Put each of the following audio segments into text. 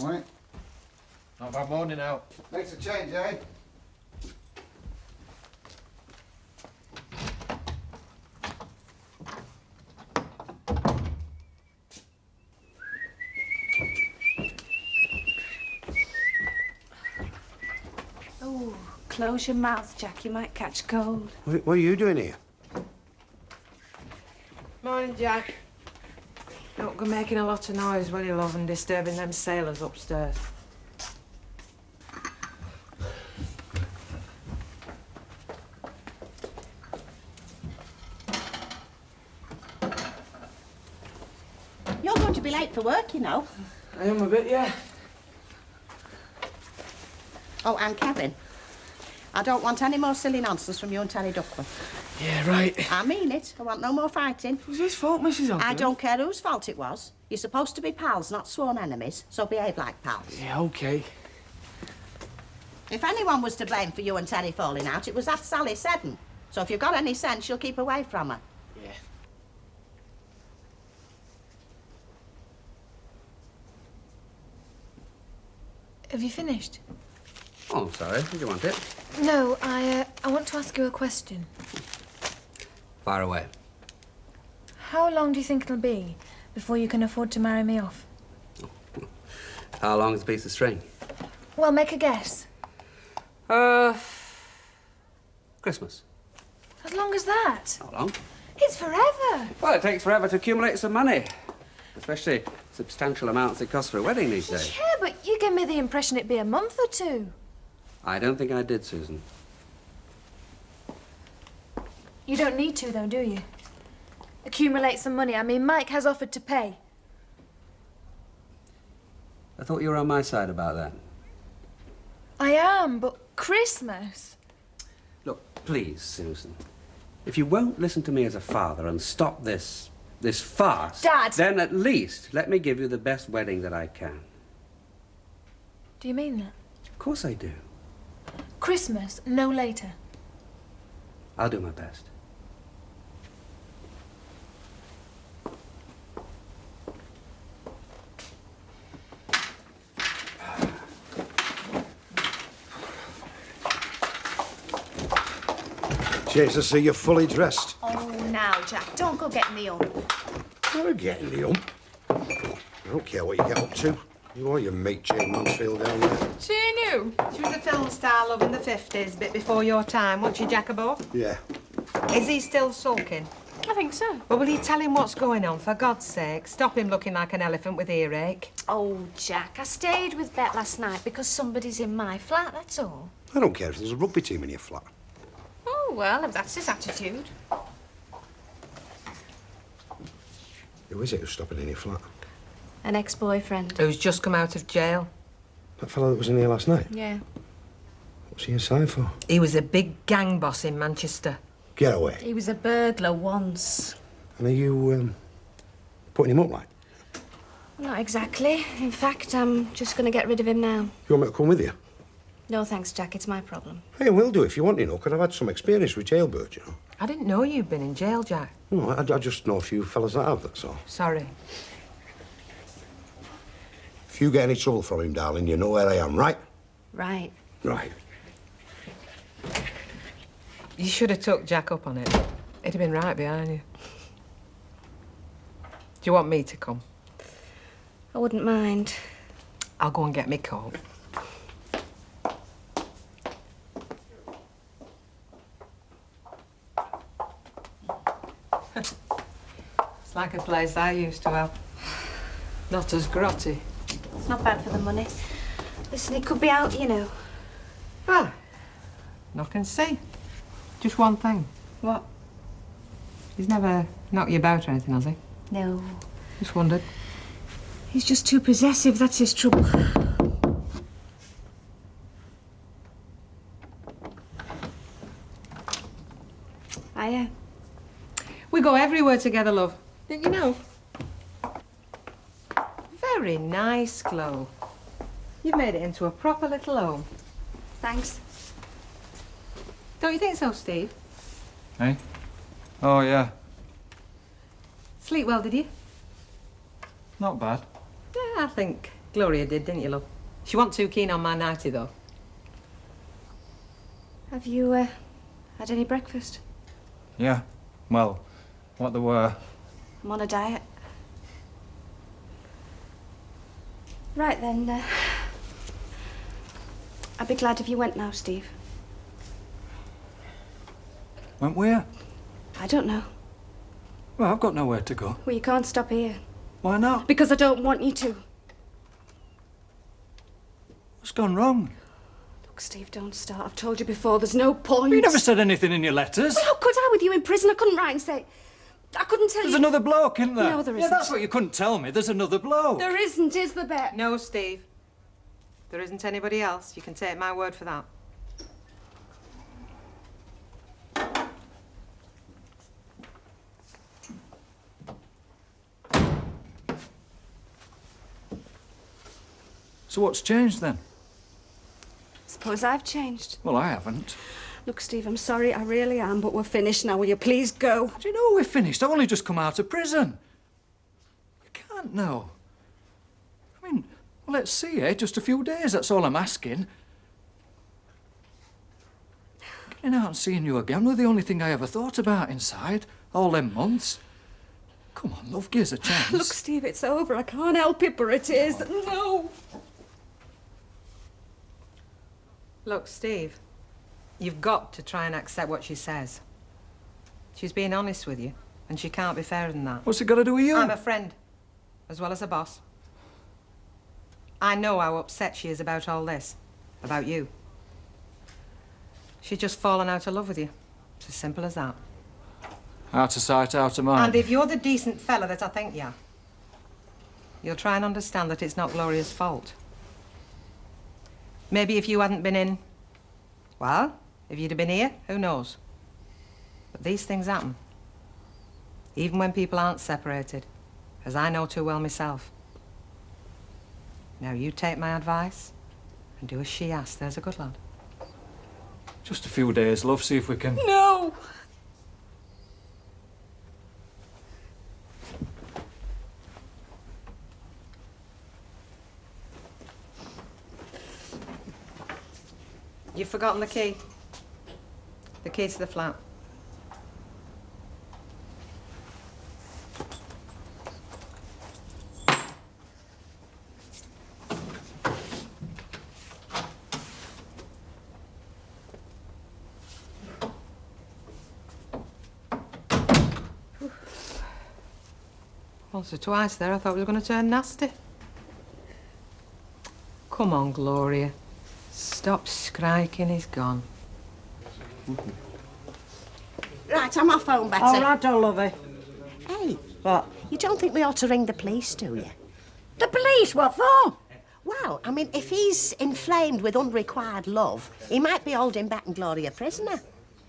Morning. Not bad morning out. Makes a change, eh? Oh, close your mouth, Jack. You might catch cold. What are you doing here? Morning, Jack. Don't go making a lot of noise, will you, love, and disturbing them sailors upstairs. You're going to be late for work, you know. I am a bit, yeah. Oh, and Kevin, I don't want any more silly nonsense from you and Terry Duckworth. Yeah, right. I mean it. I want no more fighting. It was his fault, Mrs. Ogden. I don't care whose fault it was. You're supposed to be pals, not sworn enemies, so behave like pals. Yeah, OK. If anyone was to blame for you and Terry falling out, it was that Sally Seddon. So if you've got any sense, you'll keep away from her. Yeah. Have you finished? Oh, sorry. Did you want it? No, I want to ask you a question. Fire away. How long do you think it'll be before you can afford to marry me off? How long is a piece of string? Well, make a guess. Christmas. As long as that? How long? It's forever. Well, it takes forever to accumulate some money. Especially substantial amounts it costs for a wedding these days. Yeah, but you gave me the impression it'd be a month or two. I don't think I did, Susan. You don't need to, though, do you? Accumulate some money. I mean, Mike has offered to pay. I thought you were on my side about that. I am, but Christmas? Look, please, Susan. If you won't listen to me as a father and stop this farce... Dad! Then at least let me give you the best wedding that I can. Do you mean that? Of course I do. Christmas, no later. I'll do my best. Chase, I see you're fully dressed. Oh, now, Jack, don't go getting the ump. You're getting the ump. I don't care what you get up to. You are your mate Jane Mansfield down there. She knew. She was a film star, love, in the 50s, bit before your time. Wasn't she, Jacobо? Yeah. Is he still sulking? I think so. Well, will you tell him what's going on, for God's sake? Stop him looking like an elephant with earache. Oh, Jack, I stayed with Bet last night because somebody's in my flat, that's all. I don't care if there's a rugby team in your flat. Oh, well, if that's his attitude. Who is it who's stopping in your flat? An ex-boyfriend. Who's just come out of jail. That fellow that was in here last night? Yeah. What's he inside for? He was a big gang boss in Manchester. Get away. He was a burglar once. And are you, putting him up, like? Not exactly. In fact, I'm just going to get rid of him now. You want me to come with you? No, thanks, Jack. It's my problem. Hey, I will do if you want, you know, because I've had some experience with jailbirds, you know. I didn't know you'd been in jail, Jack. No, I just know a few fellas that have, that's all. Sorry. If you get any trouble from him, darling, you know where I am, right? Right. Right. You should have took Jack up on it. He'd have been right behind you. Do you want me to come? I wouldn't mind. I'll go and get me coat. It's like a place I used to have. Not as grotty. It's not bad for the money. Listen, it could be out, you know. Ah, knock and see. Just one thing. What? He's never knocked you about or anything, has he? No. Just wondered. He's just too possessive, that's his trouble. Hiya. We go everywhere together, love. Didn't you know? Very nice, Chloe. You've made it into a proper little home. Thanks. Don't you think so, Steve? Hey? Oh, yeah. Sleep well, did you? Not bad. Yeah, I think Gloria did, didn't you, love? She wasn't too keen on my nightie, though. Have you, had any breakfast? Yeah. Well, what there were. I'm on a diet. Right then, I'd be glad if you went now, Steve. Went where? I don't know. Well, I've got nowhere to go. Well, you can't stop here. Why not? Because I don't want you to. What's gone wrong? Look, Steve, don't start. I've told you before, there's no point. You never said anything in your letters. Well, how could I with you in prison? I couldn't write and say... I couldn't tell There's you... another bloke, isn't there? No, there Yeah, isn't. that's what you couldn't tell me. There's another bloke. There isn't, is the bet? No, Steve. There isn't anybody else. You can take my word for that. So what's changed then? Suppose I've changed. Well, I haven't. Look, Steve, I'm sorry, I really am, but we're finished now. Will you please go? How do you know we're finished? I've only just come out of prison. You can't know. I mean, well, let's see, eh? Just a few days, that's all I'm asking. Getting out and seeing you again were the only thing I ever thought about inside. All them months. Come on, love, give us a chance. Look, Steve, it's over. I can't help it, but it is. No! Look, Steve, you've got to try and accept what she says. She's being honest with you, and she can't be fairer than that. What's it got to do with you? I'm a friend, as well as a boss. I know how upset she is about all this, about you. She's just fallen out of love with you. It's as simple as that. Out of sight, out of mind. And if you're the decent fella that I think you are, you'll try and understand that it's not Gloria's fault. Maybe if you hadn't been in... Well, if you'd have been here, who knows? But these things happen. Even when people aren't separated, as I know too well myself. Now you take my advice and do as she asks. There's a good lad. Just a few days, love, see if we can... No! You've forgotten the key. The key to the flat. Once or twice there, I thought we were going to turn nasty. Come on, Gloria. Stop scriking, he's gone. Right, I'm off home, Betty. All right, oh, lovey. Hey, What? you don't think we ought to ring the police, do you? The police? What for? Well, I mean, if he's inflamed with unrequited love, he might be holding back and Gloria prisoner.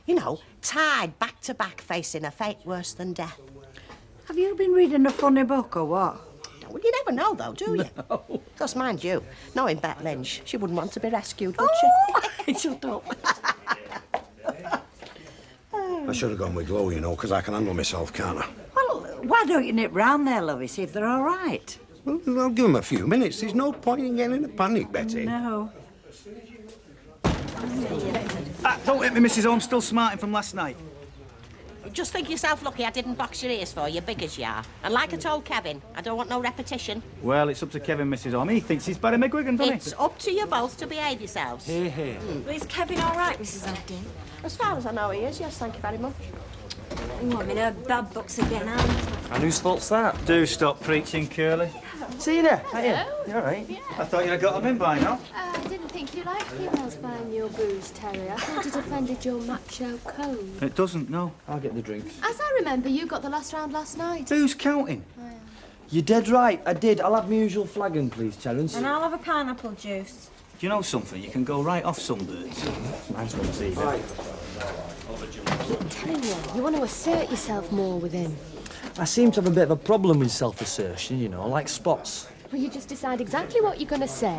You know, tied back to back, facing a fate worse than death. Have you been reading a funny book or what? Well, you never know, though, do you? No. Because, mind you, knowing Bet Lynch, she wouldn't want to be rescued, would she? Shut up. I should have gone with Glow, you know, because I can handle myself, can't I? Well, why don't you nip round there, lovey, see if they're all right? Well, I'll give them a few minutes. There's no point in getting in a panic, Betty. No. Don't hit me, Mrs. Holmes. Still smarting from last night. Just think yourself lucky I didn't box your ears for you, big as you are. And like I told Kevin, I don't want no repetition. Well, it's up to Kevin, Mrs. Holmes. He thinks he's Barry McGuigan, doesn't It's up to you both to behave yourselves. he? Here. Well, is Kevin all right, Mrs. Ogden? As far as I know, he is, yes, thank you very much. Oh, I'm in her bad books again, aren't I? And whose fault's that? Do stop preaching, Curly. See you there. Hello. You all right? Yeah. I thought you'd have got them in by now. I didn't think you liked females buying your booze, Terry. I thought it offended your macho code. It doesn't, no. I'll get the drinks. As I remember, you got the last round last night. Who's counting? You're dead right, I did. I'll have my usual flagon, please, Terence. And I'll have a pineapple juice. Do you know something? You can go right off sunbirds. Nice one, see you. I'm telling you, you want to assert yourself more with him. I seem to have a bit of a problem with self-assertion, you know, like Spots. Well, you just decide exactly what you're going to say,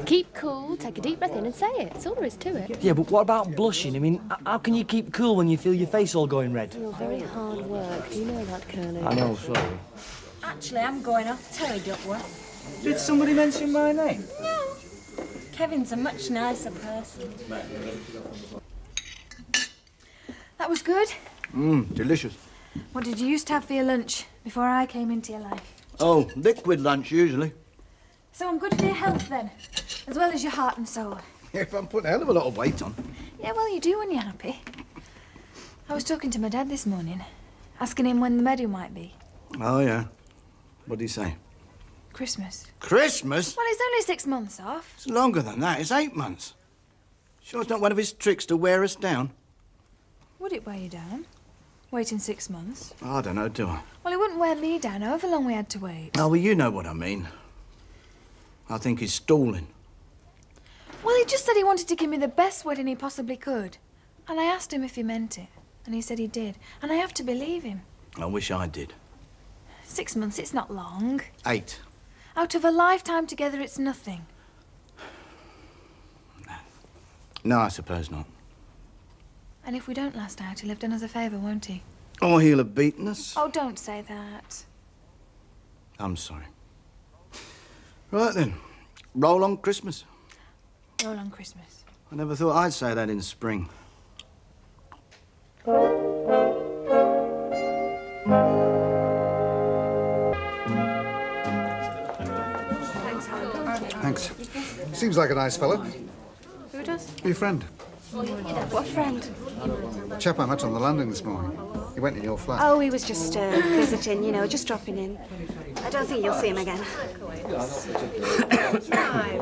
keep cool, take a deep breath in and say it. That's all there is to it. Yeah, but what about blushing? I mean, how can you keep cool when you feel your face all going red? You're very hard work. Do you know that, Curly? I know, sorry. Actually, I'm going off Terry Duckworth. Did somebody mention my name? Kevin's a much nicer person. That was good. Delicious. What did you used to have for your lunch before I came into your life? Oh, liquid lunch, usually. So I'm good for your health then, as well as your heart and soul. If I'm putting a hell of a lot of weight on. Yeah, well, you do when you're happy. I was talking to my dad this morning, asking him when the medal might be. Oh, yeah. What did he say? Christmas. Christmas? Well, it's only 6 months off. It's longer than that. It's 8 months. Sure it's not one of his tricks to wear us down? Would it wear you down? Waiting 6 months? I don't know, do I? Well, it wouldn't wear me down, however long we had to wait. Oh, well, you know what I mean. I think he's stalling. Well, he just said he wanted to give me the best wedding he possibly could. And I asked him if he meant it. And he said he did. And I have to believe him. I wish I did. 6 months, it's not long. 8. Out of a lifetime together, it's nothing. No, I suppose not. And if we don't last out, he'll have done us a favour, won't he? Oh, he'll have beaten us. Oh, don't say that. I'm sorry. Right then. Roll on Christmas. Roll on Christmas. I never thought I'd say that in spring. Thanks. Seems like a nice fellow. Who does? Your friend. What friend? The chap I met on the landing this morning. He went in your flat. Oh, he was just visiting, you know, just dropping in. I don't think you'll see him again. My,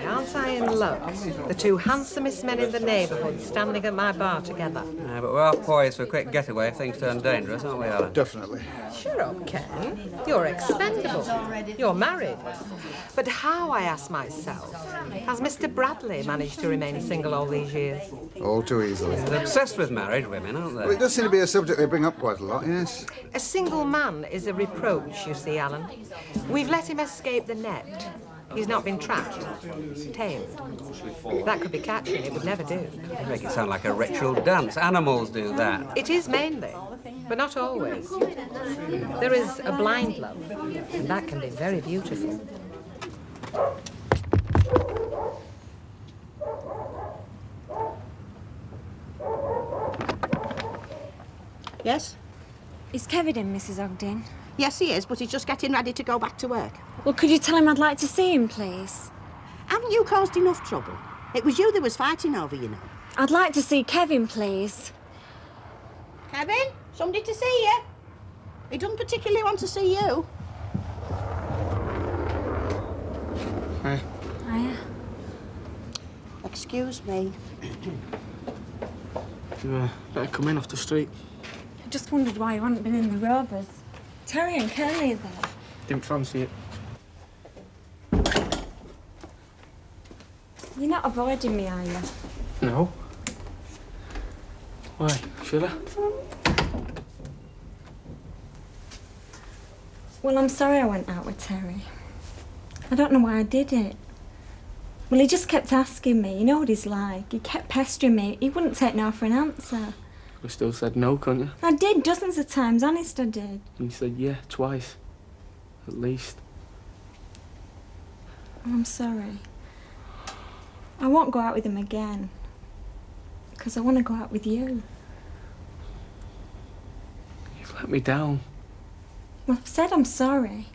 aren't I in luck? The two handsomest men in the neighbourhood standing at my bar together. Yeah, but we're all poised for a quick getaway if things turn dangerous, aren't we, Alan? Definitely. Sure up, Ken. You're expendable. You're married. But how, I ask myself, has Mr. Bradley managed to remain single all these years? All too easily. They're obsessed with married women, aren't they? Well, it does seem to be a subject they bring up quite a lot, yes. A single man is a reproach, you see, Alan. We've let him escape the net. He's not been trapped, tamed. That could be catching, it would never do. You make it sound like a ritual dance. Animals do that. It is mainly, but not always. There is a blind love, and that can be very beautiful. Yes? Is Kevin in, Mrs. Ogden? Yes, he is, but he's just getting ready to go back to work. Well, could you tell him I'd like to see him, please? Haven't you caused enough trouble? It was you that was fighting over, you know. I'd like to see Kevin, please. Kevin, somebody to see you. He doesn't particularly want to see you. Hi. Hiya. Excuse me. You better come in off the street. I just wondered why you hadn't been in the Rovers. Terry and Curly are there. Didn't fancy it. You're not avoiding me, are you? No. Why? Should I? Well, I'm sorry I went out with Terry. I don't know why I did it. Well, he just kept asking me. You know what he's like. He kept pestering me. He wouldn't take no for an answer. You still said no, couldn't you? I did, dozens of times. Honest, I did. And you said yeah, twice. At least. Well, I'm sorry. I won't go out with him again. Because I want to go out with you. You've let me down. Well, I've said I'm sorry.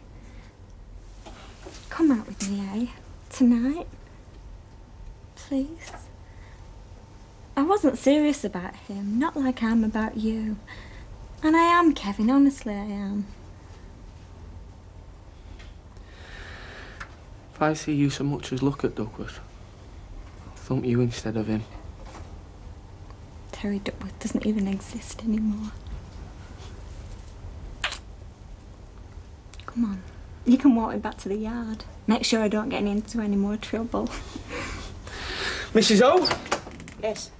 Come out with me, eh? Tonight? Please? I wasn't serious about him, not like I am about you. And I am, Kevin, honestly I am. If I see you so much as look at Duckworth, I'll thump you instead of him. Terry Duckworth doesn't even exist anymore. Come on, you can walk me back to the yard. Make sure I don't get into any more trouble. Mrs. O? Yes.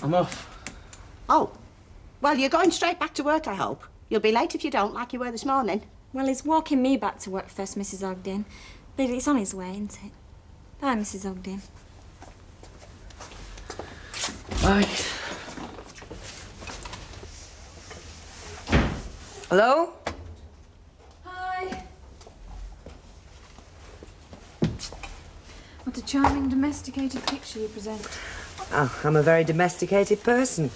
I'm off. Oh. Well, you're going straight back to work, I hope. You'll be late if you don't, like you were this morning. Well, he's walking me back to work first, Mrs. Ogden. But it's on his way, isn't it? Bye, Mrs. Ogden. Bye. Hello? Hi. What a charming, domesticated picture you present. Oh, I'm a very domesticated person.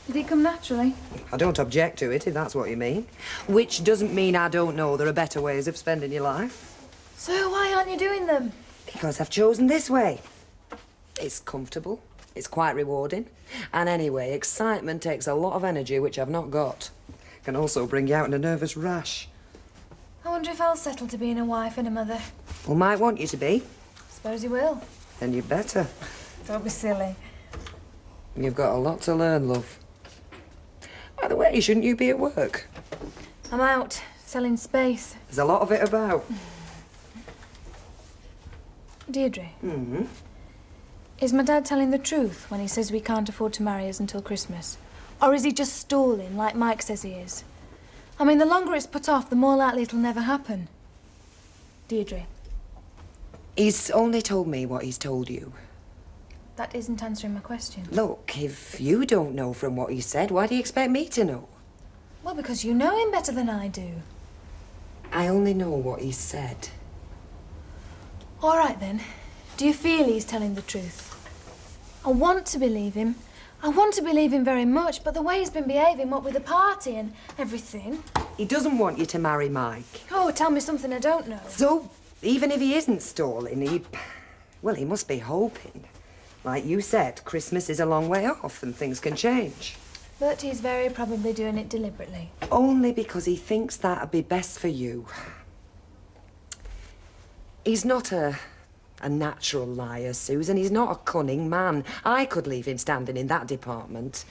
Did it come naturally? I don't object to it, if that's what you mean. Which doesn't mean I don't know there are better ways of spending your life. So why aren't you doing them? Because I've chosen this way. It's comfortable, it's quite rewarding. And anyway, excitement takes a lot of energy, which I've not got. Can also bring you out in a nervous rash. I wonder if I'll settle to being a wife and a mother. Well, might want you to be. Suppose you will. Then you better. Don't be silly. You've got a lot to learn, love. By the way, shouldn't you be at work? I'm out, selling space. There's a lot of it about. Deirdre, Mm-hmm. is my dad telling the truth when he says we can't afford to marry us until Christmas? Or is he just stalling, like Mike says he is? I mean, the longer it's put off, the more likely it'll never happen. Deirdre, He's only told me what he's told you. that isn't answering my question. Look, if you don't know from what he said, why do you expect me to know? Well, because you know him better than I do. I only know what he said. All right, then. Do you feel he's telling the truth? I want to believe him. I want to believe him very much, but the way he's been behaving, what with the party and everything... He doesn't want you to marry Mike. Oh, tell me something I don't know. So, even if he isn't stalling, well, he must be hoping. Like you said, Christmas is a long way off and things can change. But he's very probably doing it deliberately. Only because he thinks that'd be best for you. He's not a natural liar, Susan. He's not a cunning man. I could leave him standing in that department.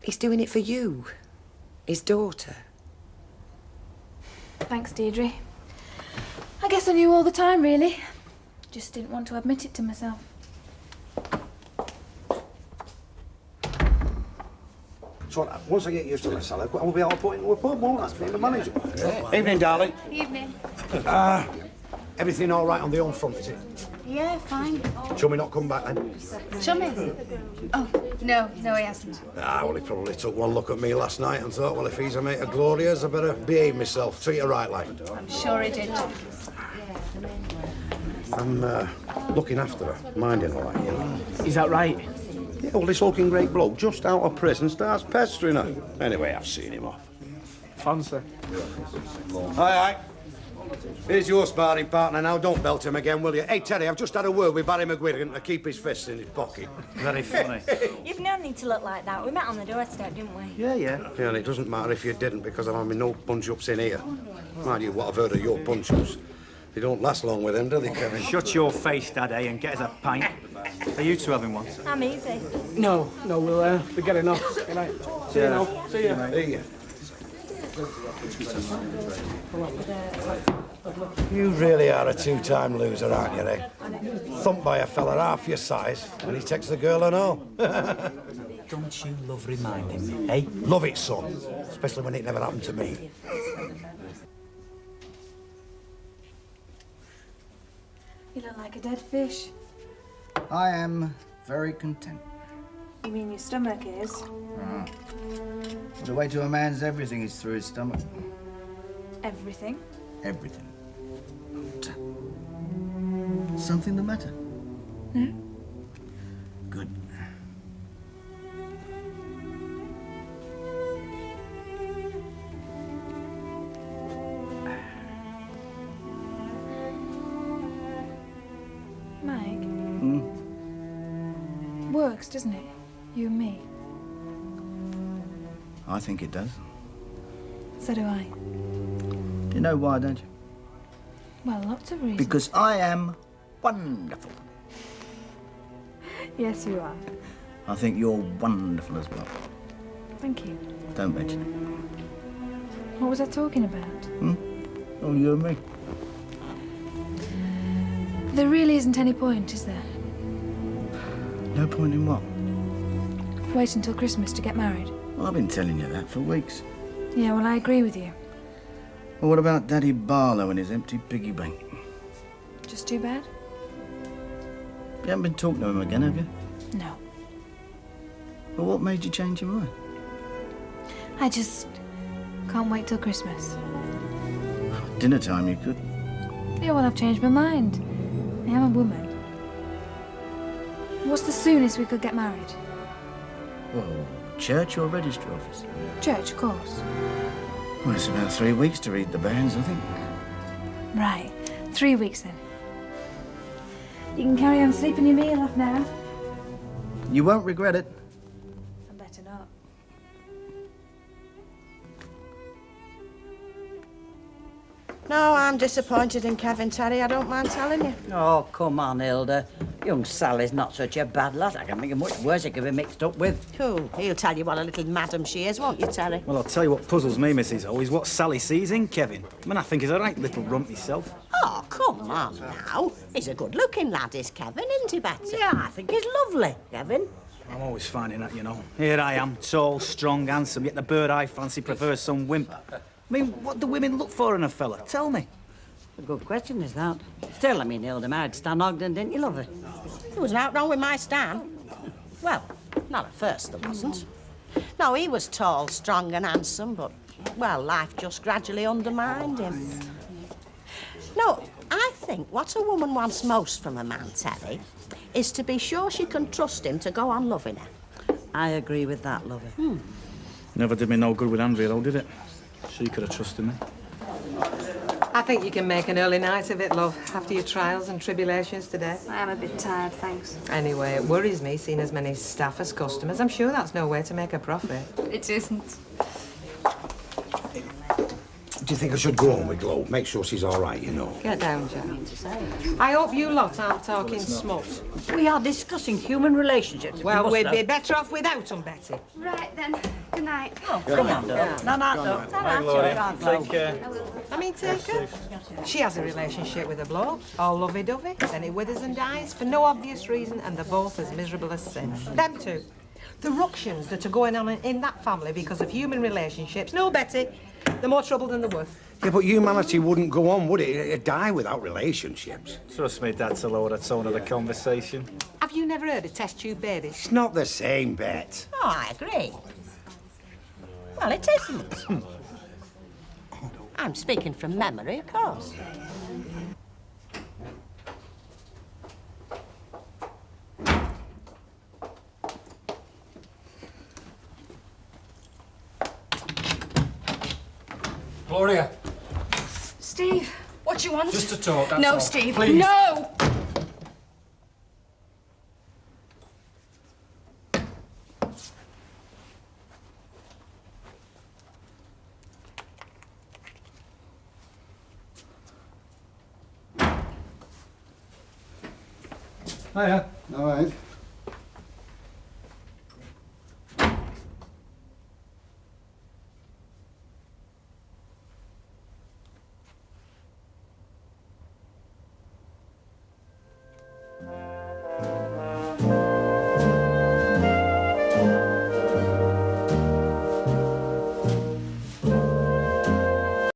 He's doing it for you, his daughter. Thanks, Deirdre. I guess I knew all the time, really. Just didn't want to admit it to myself. So once I get used to this, Alec, we'll be all put into a pub, won't I? From the manager. Evening, darling. Evening. Everything all right on the home front, is it? Yeah, fine. Chummy not come back then? Chummy? Oh, no, he hasn't. Ah, well, he probably took one look at me last night and thought, well, if he's a mate of Gloria's, I better behave myself, treat her right like. I'm sure he did. I'm looking after her, minding her like, you know. Is that right? Yeah, well, this looking great bloke just out of prison starts pestering her. Anyway, I've seen him off. Fancy. Aye. Here's your sparring partner now. Don't belt him again, will you? Hey, Terry, I've just had a word with Barry McGuigan to keep his fists in his pocket. Very funny. You've no need to look like that. We met on the doorstep, didn't we? Yeah. Yeah, and it doesn't matter if you didn't, because I'm having no punch-ups in here. Mind you, what I've heard of your punch-ups, they don't last long with them, do they, Kevin? Shut your face, Daddy, and get us a pint. Are you two having one? I'm easy. No, we'll be getting off. Good night. See you now. See you. See ya. You really are a two-time loser, aren't you, eh? Thumped by a fella half your size, and he takes the girl and all. Don't you love reminding me, eh? Love it, son. Especially when it never happened to me. You look like a dead fish. I am very content. You mean your stomach is? The way to a man's everything is through his stomach. Everything? Everything. Something the matter? No. Good. Mike? Works, doesn't it? You and me. I think it does. So do I. Do you know why, don't you? Well, lots of reasons. Because I am wonderful. Yes, you are. I think you're wonderful as well. Thank you. Don't mention What was I talking about? it. Oh, you and me. There really isn't any point, is there? No point in what? Wait until Christmas to get married. Well, I've been telling you that for weeks. Yeah, well, I agree with you. Well, what about Daddy Barlow and his empty piggy bank? Just too bad? You haven't been talking to him again, have you? No. Well, what made you change your mind? I just can't wait till Christmas. Dinner time, you could. Yeah, well, I've changed my mind. I am a woman. What's the soonest we could get married? Well, church or registry office? Church, of course. Well, it's about 3 weeks to read the banns, I think. Right. 3 weeks then. You can carry on sleeping your meal off now. You won't regret it. I better not. No, I'm disappointed in Kevin, Terry. I don't mind telling you. Oh, come on, Hilda. Young Sally's not such a bad lad. I can make it much worse he could be mixed up with. Cool. He'll tell you what a little madam she is, won't you, Terry? Well, I'll tell you what puzzles me, Mrs. O, is what Sally sees in Kevin. I mean, I think he's a right little rump myself. Oh, come on now. He's a good-looking lad, is Kevin, isn't he, Betty? Yeah, I think he's lovely, Kevin. I'm always finding that, you know. Here I am, tall, strong, handsome, yet the bird I fancy prefers some wimp. I mean, what do women look for in a fella? Tell me. A good question is that. Still, I mean, Hilda married Stan Ogden, didn't you, lovey? There was nothing wrong with my Stan. Well, not at first, there wasn't. No, he was tall, strong and handsome, but, well, life just gradually undermined him. No, I think what a woman wants most from a man, Terry, is to be sure she can trust him to go on loving her. I agree with that, lovey. Never did me no good with Andrea, though, did it? She could have trusted me. I think you can make an early night of it, love, after your trials and tribulations today. I am a bit tired, thanks. Anyway, it worries me seeing as many staff as customers. I'm sure that's no way to make a profit. It isn't. Do you think I should go on with Glo? Make sure she's all right, you know. Get down, Jack. I hope you lot aren't talking smut. We are discussing human relationships. Well, You we'd must be know. better off without them, Betty. Right then. Good night. Oh, come on, Dot. No, Dot. Take care. I mean, take her. She has a relationship with a bloke, all lovey-dovey, then he withers and dies for no obvious reason, and they're both as miserable as sin. Them two. The ructions that are going on in that family because of human relationships, no, Betty, they're more trouble than they're worth. Yeah, but humanity wouldn't go on, would it? It'd die without relationships. Trust me, that's a load of tone of the conversation. Have you never heard of test tube babies? It's not the same, Bet. Oh, I agree. Well, it isn't. I'm speaking from memory, of course. Gloria, Steve, what do you want? just to talk, that's No, all. Steve. Please. No! Hiya. All right.